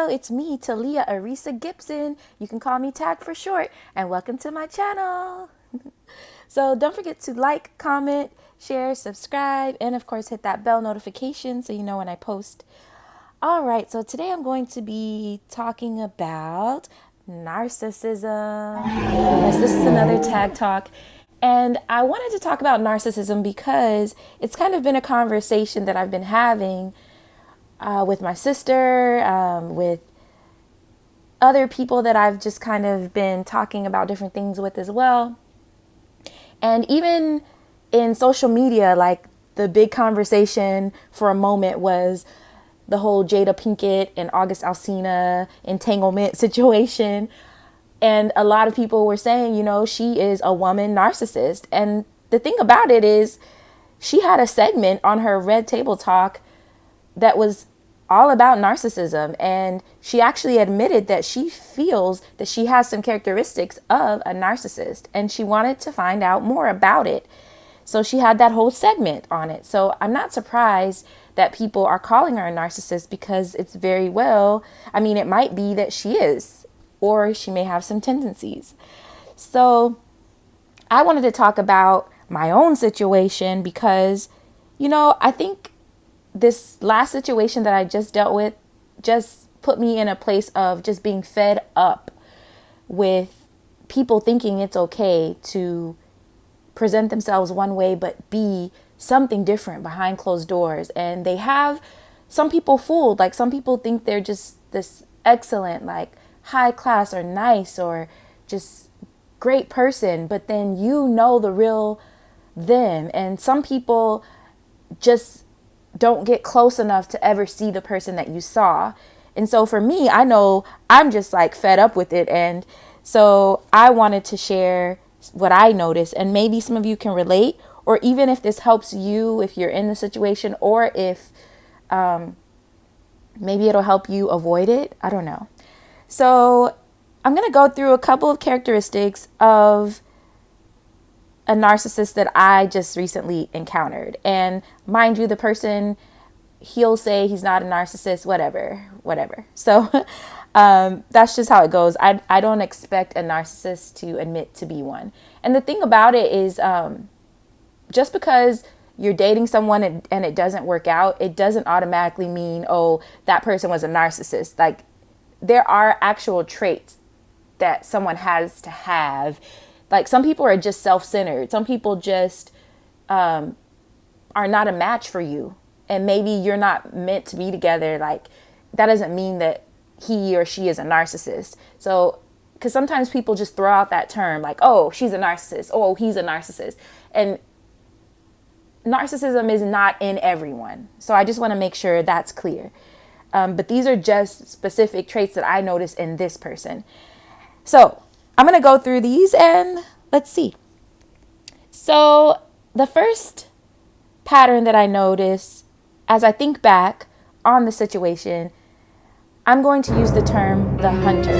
Hello, it's me, Talia Arisa Gibson. You can call me Tag for short, and welcome to my channel. So don't forget to like, comment, share, subscribe, and of course hit that bell notification so you know when I post. All right, so today I'm going to be talking about narcissism. Yes, this is another tag talk. And I wanted to talk about narcissism because it's kind of been a conversation that I've been having with my sister, with other people that I've just kind of been talking about different things with as well. And even in social media, like the big conversation for a moment was the whole Jada Pinkett and August Alsina entanglement situation. And a lot of people were saying, she is a woman narcissist. And the thing about it is she had a segment on her Red Table Talk that was all about narcissism. And she actually admitted that she feels that she has some characteristics of a narcissist. And she wanted to find out more about it. So she had that whole segment on it. So I'm not surprised that people are calling her a narcissist because it's very well, it might be that she is, or she may have some tendencies. So I wanted to talk about my own situation because, I think this last situation that I just dealt with just put me in a place of just being fed up with people thinking it's okay to present themselves one way but be something different behind closed doors. And they have some people fooled. Like some people think they're just this excellent, like high class or nice or just great person, but then the real them. And some people just don't get close enough to ever see the person that you saw. And so for me, I know I'm just like fed up with it. And so I wanted to share what I noticed, and maybe some of you can relate, or even if this helps you, if you're in the situation, or if maybe it'll help you avoid it. I don't know. So I'm going to go through a couple of characteristics of a narcissist that I just recently encountered. And mind you, the person, he'll say he's not a narcissist, whatever. So that's just how it goes. I don't expect a narcissist to admit to be one. And the thing about it is just because you're dating someone and it doesn't work out, it doesn't automatically mean, oh, that person was a narcissist. Like there are actual traits that someone has to have. Like some people are just self-centered. Some people just are not a match for you. And maybe you're not meant to be together. Like that doesn't mean that he or she is a narcissist. So, because sometimes people just throw out that term like, oh, she's a narcissist. Oh, he's a narcissist. And narcissism is not in everyone. So I just want to make sure that's clear. But these are just specific traits that I noticed in this person. So I'm going to go through these and let's see. So the first pattern that I notice as I think back on the situation, I'm going to use the term the hunter.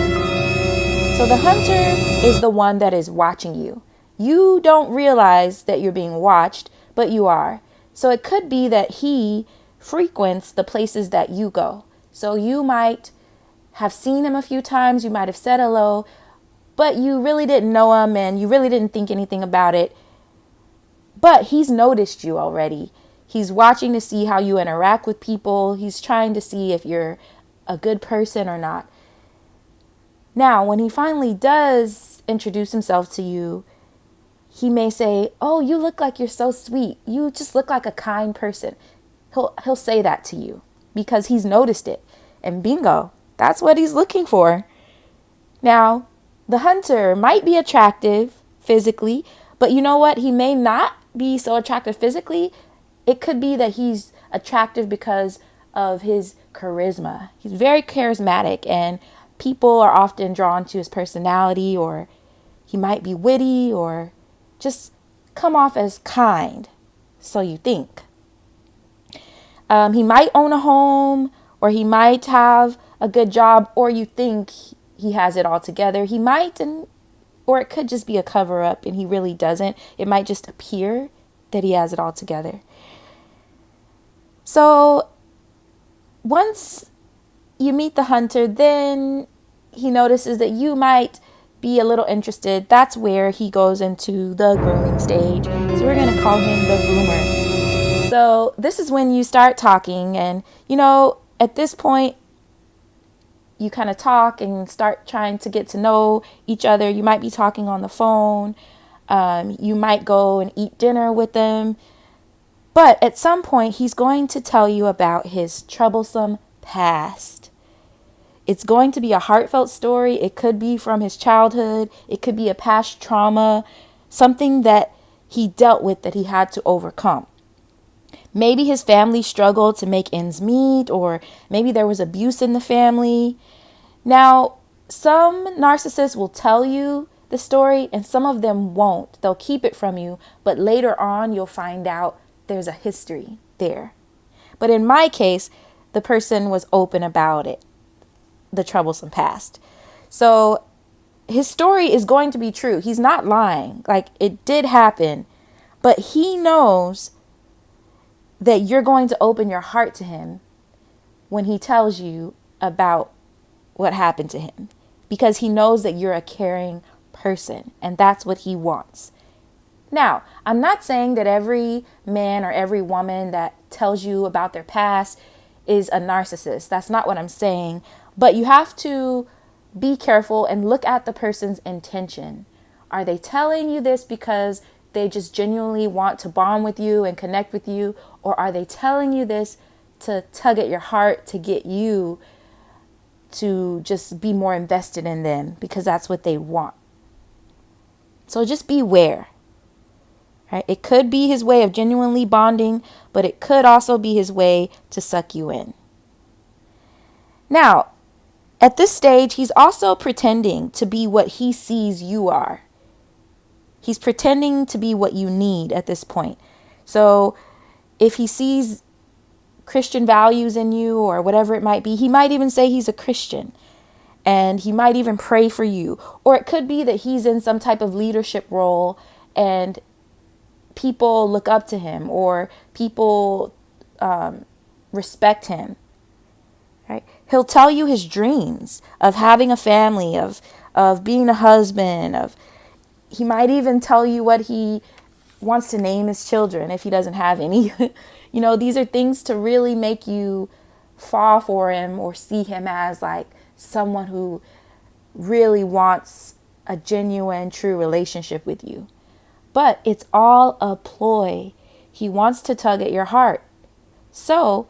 So the hunter is the one that is watching you. You don't realize that you're being watched, but you are. So it could be that he frequents the places that you go. So you might have seen him a few times. You might have said hello, but you really didn't know him and you really didn't think anything about it. But he's noticed you already. He's watching to see how you interact with people. He's trying to see if you're a good person or not. Now, when he finally does introduce himself to you, he may say, oh, you look like you're so sweet. You just look like a kind person. He'll say that to you because he's noticed it. And bingo, that's what he's looking for. Now, the hunter might be attractive physically, but you know what? He may not be so attractive physically. It could be that he's attractive because of his charisma. He's very charismatic and people are often drawn to his personality, or he might be witty or just come off as kind. So you think. He might own a home, or he might have a good job, or you think he has it all together. He might, or it could just be a cover up and he really doesn't. It might just appear that he has it all together. So once you meet the hunter, then he notices that you might be a little interested. That's where he goes into the grooming stage. So we're going to call him the groomer. So this is when you start talking, and at this point, you kind of talk and start trying to get to know each other. You might be talking on the phone. You might go and eat dinner with them. But at some point, he's going to tell you about his troublesome past. It's going to be a heartfelt story. It could be from his childhood. It could be a past trauma, something that he dealt with that he had to overcome. Maybe his family struggled to make ends meet, or maybe there was abuse in the family. Now, some narcissists will tell you the story and some of them won't. They'll keep it from you, but later on you'll find out there's a history there. But in my case, the person was open about it, the troublesome past. So his story is going to be true. He's not lying. Like, it did happen, but he knows that you're going to open your heart to him when he tells you about what happened to him, because he knows that you're a caring person, and that's what he wants. Now, I'm not saying that every man or every woman that tells you about their past is a narcissist. That's not what I'm saying. But you have to be careful and look at the person's intention. Are they telling you this because they just genuinely want to bond with you and connect with you? Or are they telling you this to tug at your heart, to get you to just be more invested in them because that's what they want? So just beware. Right? It could be his way of genuinely bonding, but it could also be his way to suck you in. Now, at this stage, he's also pretending to be what he sees you are. He's pretending to be what you need at this point. So if he sees Christian values in you or whatever it might be, he might even say he's a Christian, and he might even pray for you. Or it could be that he's in some type of leadership role and people look up to him, or people respect him. Right? He'll tell you his dreams of having a family, of being a husband, he might even tell you what he wants to name his children if he doesn't have any. These are things to really make you fall for him or see him as like someone who really wants a genuine, true relationship with you. But it's all a ploy. He wants to tug at your heart, so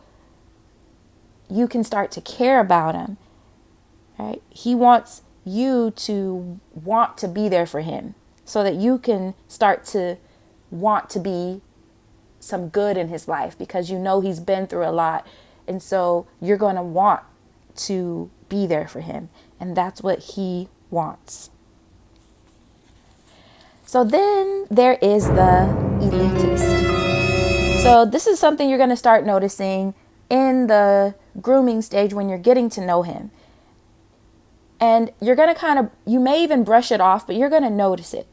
you can start to care about him. Right? He wants you to want to be there for him so that you can start to want to be some good in his life, because he's been through a lot. And so you're going to want to be there for him. And that's what he wants. So then there is the elitist. So this is something you're going to start noticing in the grooming stage when you're getting to know him. And you're going to you may even brush it off, but you're going to notice it.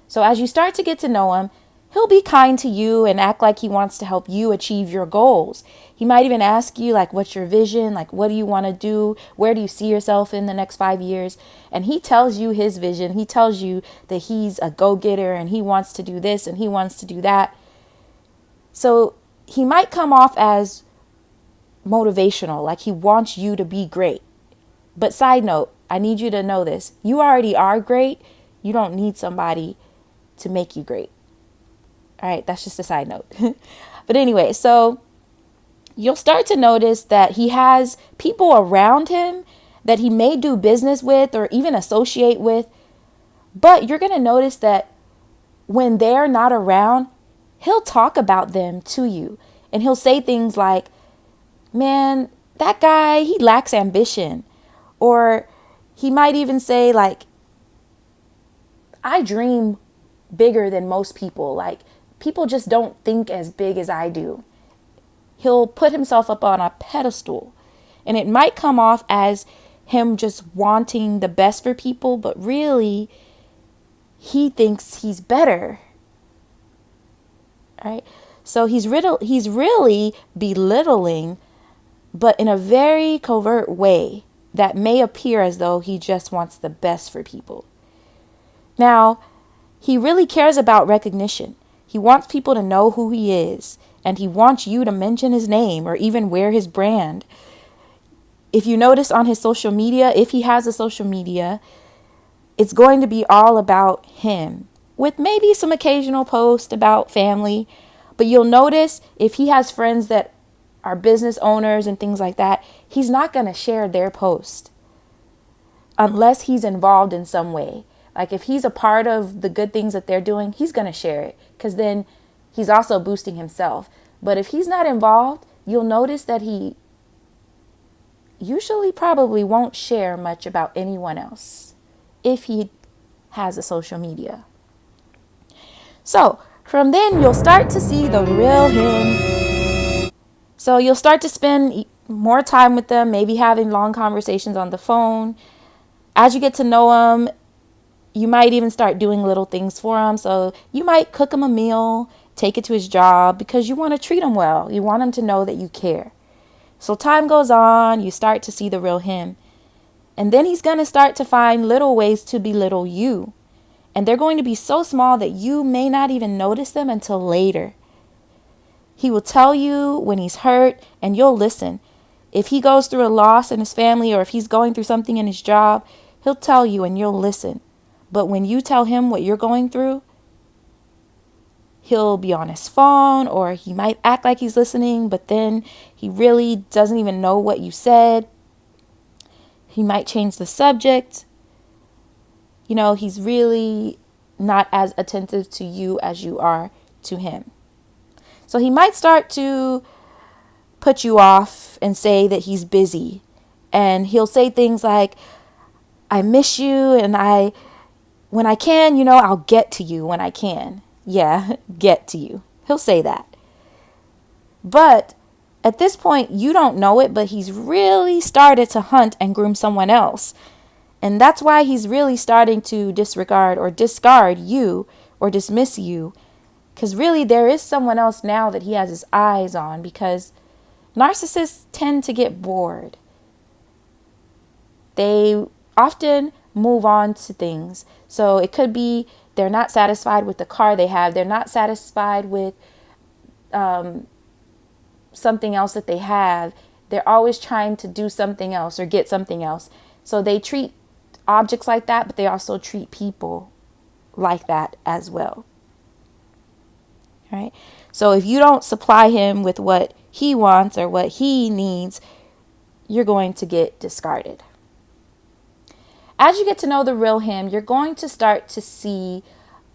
So as you start to get to know him, he'll be kind to you and act like he wants to help you achieve your goals. He might even ask you, like, what's your vision? Like, what do you want to do? Where do you see yourself in the next 5 years? And he tells you his vision. He tells you that he's a go-getter and he wants to do this and he wants to do that. So he might come off as motivational, like he wants you to be great. But side note, I need you to know this. You already are great. You don't need somebody to make you great. All right, that's just a side note. But anyway, so you'll start to notice that he has people around him that he may do business with or even associate with. But you're going to notice that when they're not around, he'll talk about them to you. And he'll say things like, man, that guy, he lacks ambition. Or he might even say, like, I dream bigger than most people. Like, people just don't think as big as I do. He'll put himself up on a pedestal. And it might come off as him just wanting the best for people, but really, he thinks he's better. Right? So he's really belittling but in a very covert way that may appear as though he just wants the best for people. Now, he really cares about recognition. He wants people to know who he is, and he wants you to mention his name or even wear his brand. If you notice on his social media, if he has a social media, it's going to be all about him, with maybe some occasional post about family. But you'll notice if he has friends that are business owners and things like that, he's not going to share their post unless he's involved in some way. Like if he's a part of the good things that they're doing, he's going to share it because then he's also boosting himself. But if he's not involved, you'll notice that he usually probably won't share much about anyone else if he has a social media. So from then you'll start to see the real him. So you'll start to spend more time with them, maybe having long conversations on the phone. As you get to know him, you might even start doing little things for him. So you might cook him a meal, take it to his job because you want to treat him well. You want him to know that you care. So time goes on, you start to see the real him. And then he's going to start to find little ways to belittle you. And they're going to be so small that you may not even notice them until later. He will tell you when he's hurt and you'll listen. If he goes through a loss in his family or if he's going through something in his job, he'll tell you and you'll listen. But when you tell him what you're going through, he'll be on his phone or he might act like he's listening, but then he really doesn't even know what you said. He might change the subject. You know, he's really not as attentive to you as you are to him. So he might start to put you off and say that he's busy. And he'll say things like, I miss you and when I can, I'll get to you when I can. Yeah, get to you. He'll say that. But at this point, you don't know it, but he's really started to hunt and groom someone else. And that's why he's really starting to disregard or discard you or dismiss you. Because really there is someone else now that he has his eyes on, because narcissists tend to get bored. They often move on to things. So it could be they're not satisfied with the car they have. They're not satisfied with something else that they have. They're always trying to do something else or get something else. So they treat objects like that, but they also treat people like that as well. Right? So if you don't supply him with what he wants or what he needs, you're going to get discarded. As you get to know the real him, you're going to start to see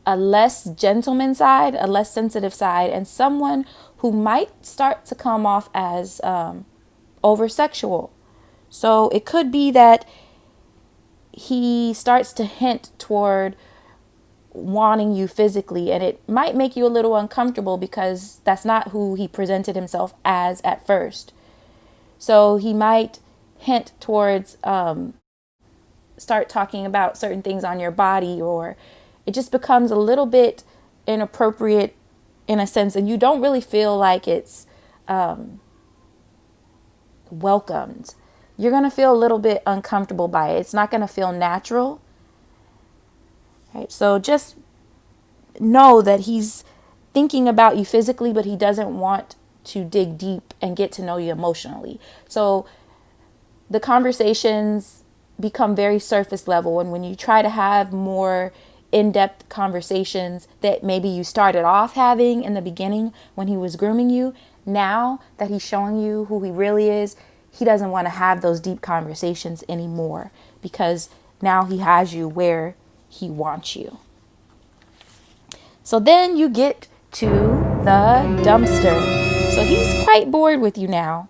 a less gentleman side, a less sensitive side, and someone who might start to come off as over-sexual. So it could be that he starts to hint toward wanting you physically, and it might make you a little uncomfortable because that's not who he presented himself as at first. So he might hint towards start talking about certain things on your body, or it just becomes a little bit inappropriate in a sense, and you don't really feel like it's welcomed. You're going to feel a little bit uncomfortable by it. It's not going to feel natural. Right? So just know that he's thinking about you physically, but he doesn't want to dig deep and get to know you emotionally. So the conversations become very surface level. And when you try to have more in-depth conversations that maybe you started off having in the beginning when he was grooming you, now that he's showing you who he really is, he doesn't want to have those deep conversations anymore because now he has you where he wants you. So then you get to the dumpster. So he's quite bored with you now.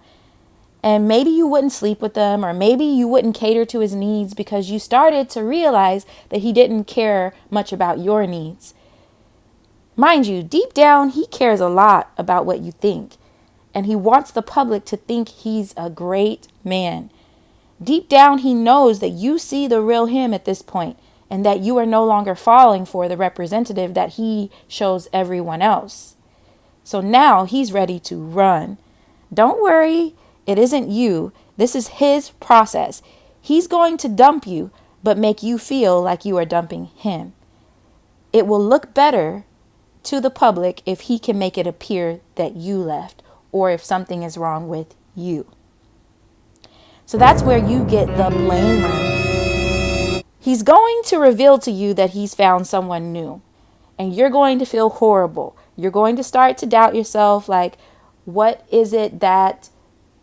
And maybe you wouldn't sleep with them, or maybe you wouldn't cater to his needs because you started to realize that he didn't care much about your needs. Mind you, deep down, he cares a lot about what you think. And he wants the public to think he's a great man. Deep down, he knows that you see the real him at this point, and that you are no longer falling for the representative that he shows everyone else. So now he's ready to run. Don't worry. It isn't you. This is his process. He's going to dump you, but make you feel like you are dumping him. It will look better to the public if he can make it appear that you left or if something is wrong with you. So that's where you get the blamer. He's going to reveal to you that he's found someone new, and you're going to feel horrible. You're going to start to doubt yourself, like, what is it that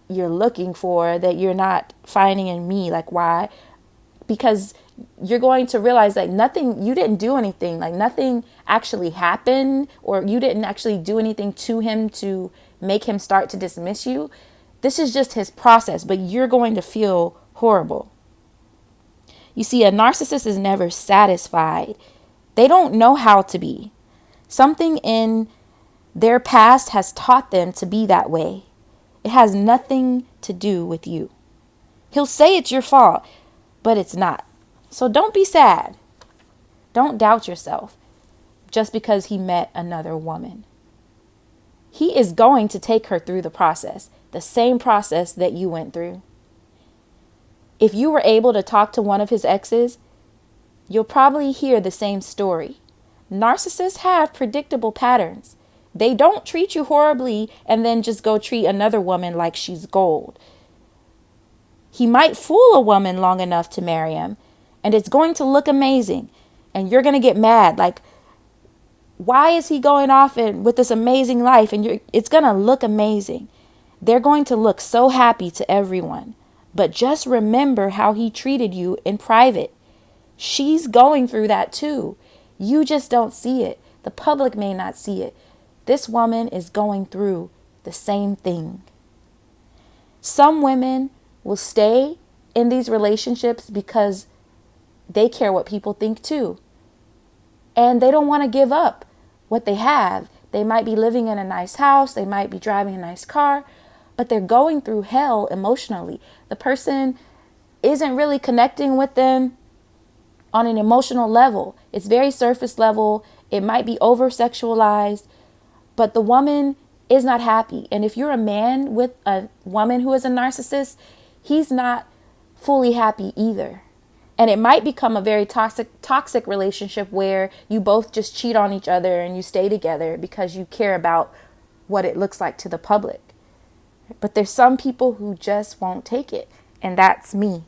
you're looking for that you're not finding in me? Like, why? Because you're going to realize like you didn't do anything, like nothing actually happened, or you didn't actually do anything to him to make him start to dismiss you. This is just his process, but you're going to feel horrible. You see, a narcissist is never satisfied. They don't know how to be. Something in their past has taught them to be that way. It has nothing to do with you. He'll say it's your fault, but it's not. So don't be sad. Don't doubt yourself just because he met another woman. He is going to take her through the process, the same process that you went through. If you were able to talk to one of his exes, you'll probably hear the same story. Narcissists have predictable patterns. They don't treat you horribly and then just go treat another woman like she's gold. He might fool a woman long enough to marry him, and it's going to look amazing. And you're going to get mad. Like, why is he going off with this amazing life? And it's going to look amazing. They're going to look so happy to everyone. But just remember how he treated you in private. She's going through that too. You just don't see it. The public may not see it. This woman is going through the same thing. Some women will stay in these relationships because they care what people think too. And they don't want to give up what they have. They might be living in a nice house. They might be driving a nice car, but they're going through hell emotionally. The person isn't really connecting with them on an emotional level. It's very surface level. It might be over sexualized, but the woman is not happy. And if you're a man with a woman who is a narcissist, he's not fully happy either. And it might become a very toxic relationship where you both just cheat on each other and you stay together because you care about what it looks like to the public. But there's some people who just won't take it. And that's me.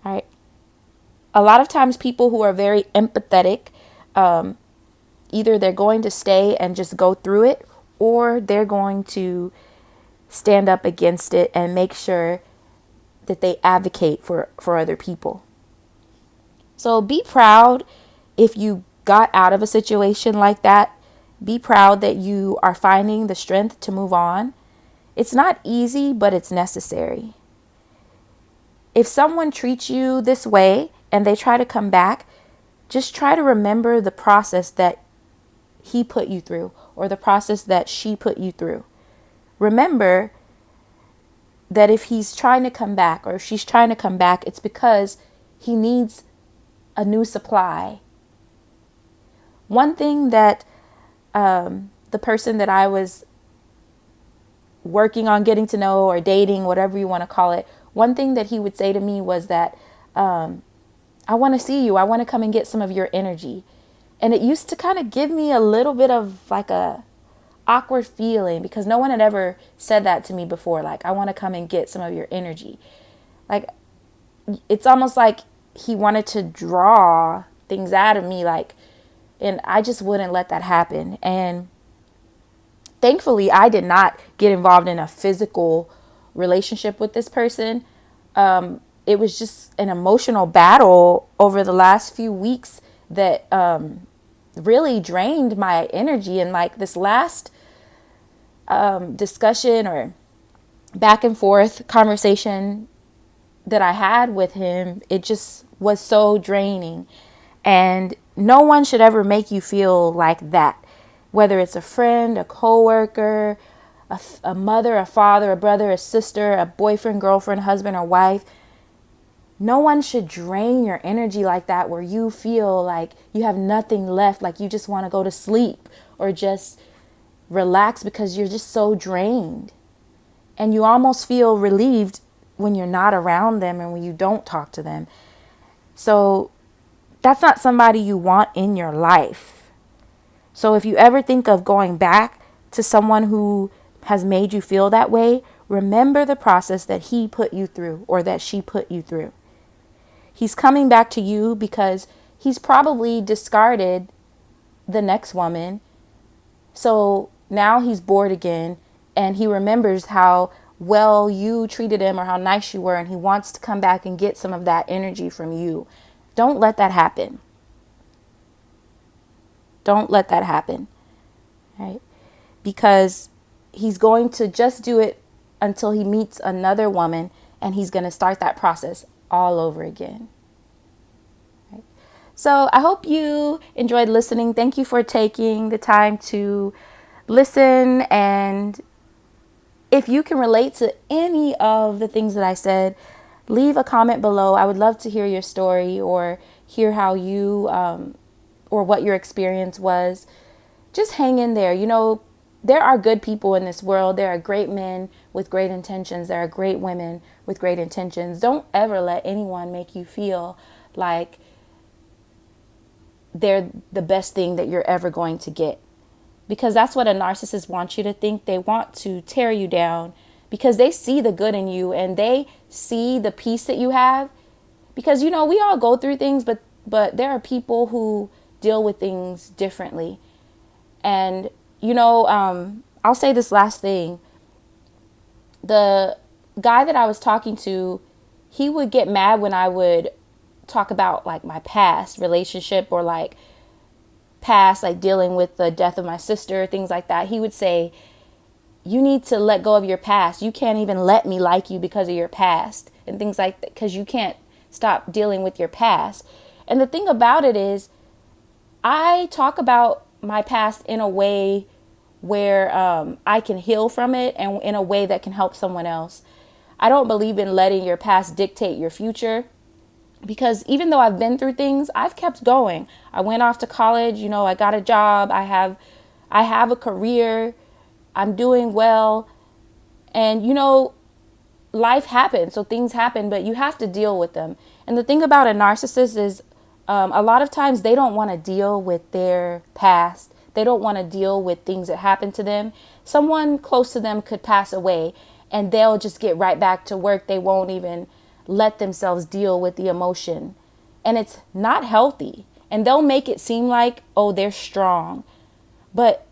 All right. A lot of times people who are very empathetic, either they're going to stay and just go through it, or they're going to stand up against it and make sure that they advocate for other people. So be proud if you got out of a situation like that. Be proud that you are finding the strength to move on. It's not easy, but it's necessary. If someone treats you this way and they try to come back, just try to remember the process that he put you through or the process that she put you through. Remember that if he's trying to come back or if she's trying to come back, it's because he needs a new supply. One thing that the person that I was working on getting to know or dating, whatever you want to call it, one thing that he would say to me was that I want to see you. I want to come and get some of your energy. And it used to kind of give me a little bit of like a awkward feeling because no one had ever said that to me before. Like, I want to come and get some of your energy. Like, it's almost like he wanted to draw things out of me, like, and I just wouldn't let that happen. And thankfully, I did not get involved in a physical relationship with this person. It was just an emotional battle over the last few weeks that really drained my energy. And like this last discussion or back and forth conversation that I had with him, it just was so draining. And no one should ever make you feel like that. Whether it's a friend, a coworker, a mother, a father, a brother, a sister, a boyfriend, girlfriend, husband, or wife. No one should drain your energy like that where you feel like you have nothing left, like you just want to go to sleep or just relax because you're just so drained. And you almost feel relieved when you're not around them and when you don't talk to them. So that's not somebody you want in your life. So if you ever think of going back to someone who has made you feel that way, remember the process that he put you through or that she put you through. He's coming back to you because he's probably discarded the next woman. So now he's bored again and he remembers how well you treated him or how nice you were, and he wants to come back and get some of that energy from you. Don't let that happen. Don't let that happen. Right? Because he's going to just do it until he meets another woman, and he's going to start that process all over again. Right? So I hope you enjoyed listening. Thank you for taking the time to listen. And if you can relate to any of the things that I said, leave a comment below. I would love to hear your story or hear how you or what your experience was. Just hang in there. You know, there are good people in this world. There are great men with great intentions. There are great women with great intentions. Don't ever let anyone make you feel like they're the best thing that you're ever going to get. Because that's what a narcissist wants you to think. They want to tear you down because they see the good in you and they see the peace that you have. Because, you know, we all go through things, but there are people who deal with things differently. And, you know, I'll say this last thing. The guy that I was talking to, he would get mad when I would talk about like my past relationship or like past, like dealing with the death of my sister, things like that. He would say, you need to let go of your past. You can't even let me like you because of your past and things like that, because you can't stop dealing with your past. And the thing about it is, I talk about my past in a way where I can heal from it and in a way that can help someone else. I don't believe in letting your past dictate your future. Because even though I've been through things, I've kept going. I went off to college, you know, I got a job, I have a career, I'm doing well. And, you know, life happens, so things happen, but you have to deal with them. And the thing about a narcissist is a lot of times they don't want to deal with their past. They don't want to deal with things that happen to them. Someone close to them could pass away and they'll just get right back to work. They won't even let themselves deal with the emotion. And it's not healthy. And they'll make it seem like, oh, they're strong. But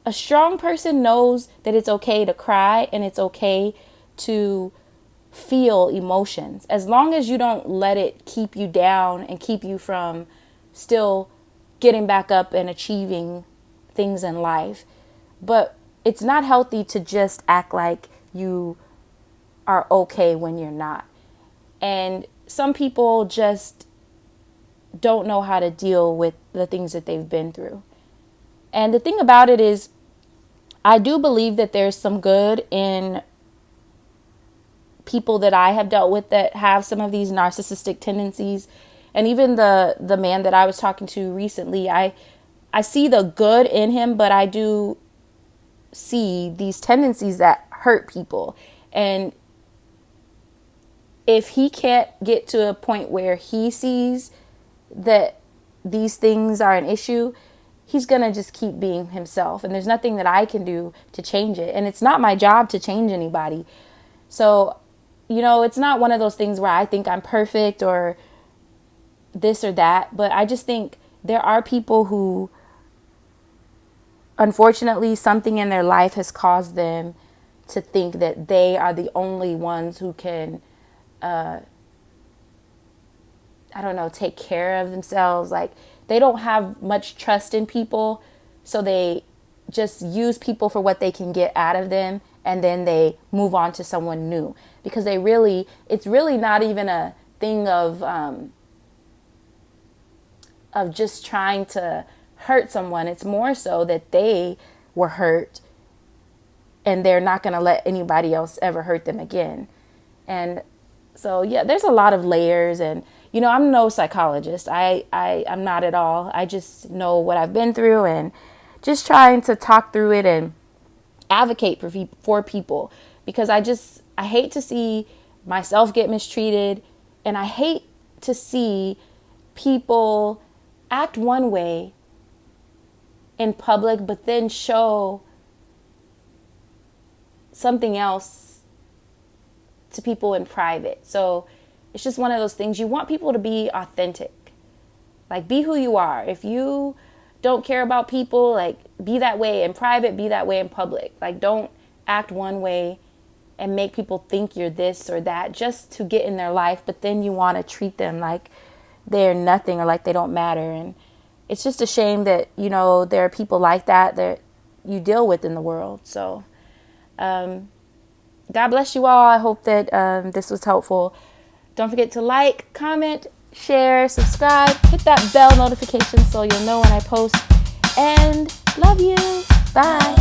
a strong person knows that it's okay to cry and it's okay to feel emotions. As long as you don't let it keep you down and keep you from still getting back up and achieving things in life. But it's not healthy to just act like you are okay when you're not. And some people just don't know how to deal with the things that they've been through. And the thing about it is, I do believe that there's some good in people that I have dealt with that have some of these narcissistic tendencies. And even the man that I was talking to recently, I see the good in him, but I do see these tendencies that hurt people. And if he can't get to a point where he sees that these things are an issue, he's going to just keep being himself. And there's nothing that I can do to change it. And it's not my job to change anybody. So, you know, it's not one of those things where I think I'm perfect or this or that. But I just think there are people who, unfortunately, something in their life has caused them to think that they are the only ones who can take care of themselves. Like, they don't have much trust in people, so they just use people for what they can get out of them, and then they move on to someone new. Because it's really not even a thing of just trying to hurt someone. It's more so that they were hurt, and they're not going to let anybody else ever hurt them again. And so, yeah, there's a lot of layers. And, you know, I'm no psychologist. I'm not at all. I just know what I've been through and just trying to talk through it and advocate for people. because I hate to see myself get mistreated, and I hate to see people act one way in public but then show something else to people in private. So it's just one of those things. You want people to be authentic. Like, be who you are. If you don't care about people, like, be that way in private, be that way in public. Like, don't act one way and make people think you're this or that just to get in their life, but then you want to treat them like they're nothing or like they don't matter. And it's just a shame that, you know, there are people like that you deal with in the world. So God bless you all. I hope that this was helpful. Don't forget to like, comment, share, subscribe, hit that bell notification so you'll know when I post. And love you. Bye.